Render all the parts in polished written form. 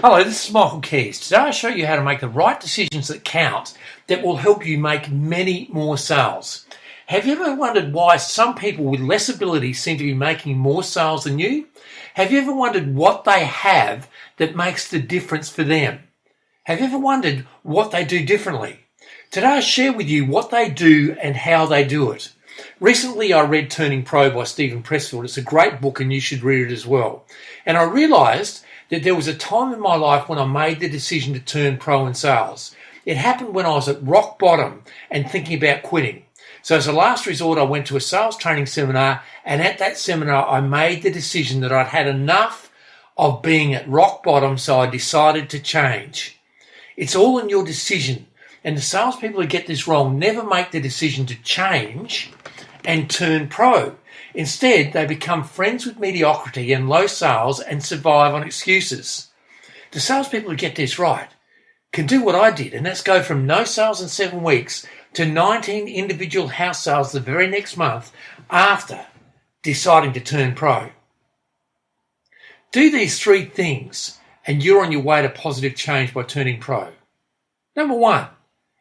Hello, this is Michael Kies. Today I'll show you how to make the right decisions that count that will help you make many more sales. Have you ever wondered why some people with less ability seem to be making more sales than you? Have you ever wondered what they have that makes the difference for them? Have you ever wondered what they do differently? Today I'll share with you what they do and how they do it. Recently I read Turning Pro by Stephen Pressfield. It's a great book and you should read it as well. And I realised that there was a time in my life when I made the decision to turn pro in sales. It happened when I was at rock bottom and thinking about quitting. So as a last resort, I went to a sales training seminar, and at that seminar, I made the decision that I'd had enough of being at rock bottom, so I decided to change. It's all in your decision. And the salespeople who get this wrong never make the decision to change and turn pro. Instead, they become friends with mediocrity and low sales and survive on excuses. The salespeople who get this right can do what I did, and that's go from no sales in 7 weeks to 19 individual house sales the very next month after deciding to turn pro. Do these 3 things and you're on your way to positive change by turning pro. Number 1,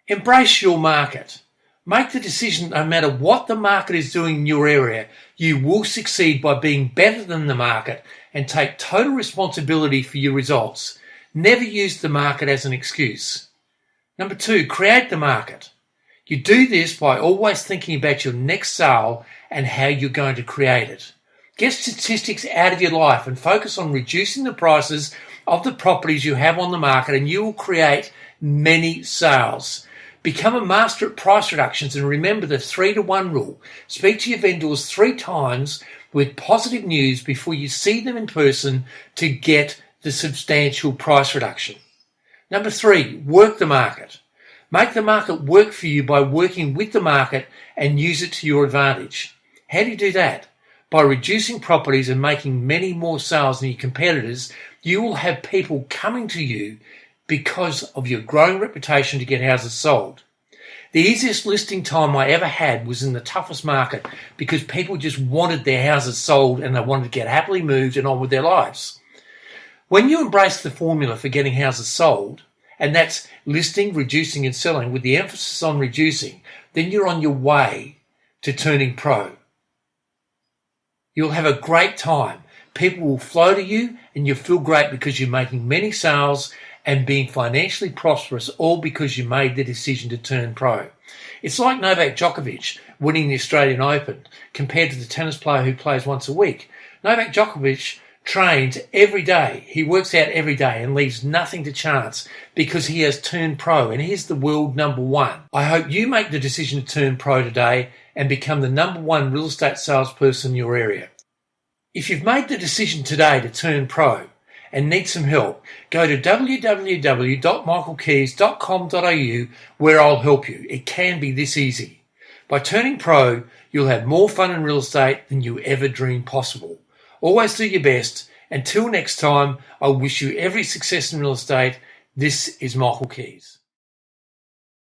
embrace your market. Make the decision no matter what the market is doing in your area, you will succeed by being better than the market and take total responsibility for your results. Never use the market as an excuse. Number 2, create the market. You do this by always thinking about your next sale and how you're going to create it. Get statistics out of your life and focus on reducing the prices of the properties you have on the market, and you will create many sales. Become a master at price reductions and remember the 3-to-1 rule. Speak to your vendors 3 times with positive news before you see them in person to get the substantial price reduction. Number 3, work the market. Make the market work for you by working with the market and use it to your advantage. How do you do that? By reducing properties and making many more sales than your competitors, you will have people coming to you because of your growing reputation to get houses sold. The easiest listing time I ever had was in the toughest market because people just wanted their houses sold and they wanted to get happily moved and on with their lives. When you embrace the formula for getting houses sold, and that's listing, reducing and selling with the emphasis on reducing, then you're on your way to turning pro. You'll have a great time. People will flow to you and you'll feel great because you're making many sales and being financially prosperous, all because you made the decision to turn pro. It's like Novak Djokovic winning the Australian Open compared to the tennis player who plays once a week. Novak Djokovic trains every day. He works out every day and leaves nothing to chance because he has turned pro and he's the world number 1. I hope you make the decision to turn pro today and become the number 1 real estate salesperson in your area. If you've made the decision today to turn pro and need some help, go to www.michaelkies.com.au where I'll help you. It can be this easy. By turning pro, you'll have more fun in real estate than you ever dreamed possible. Always do your best. Until next time, I wish you every success in real estate. This is Michael Kies.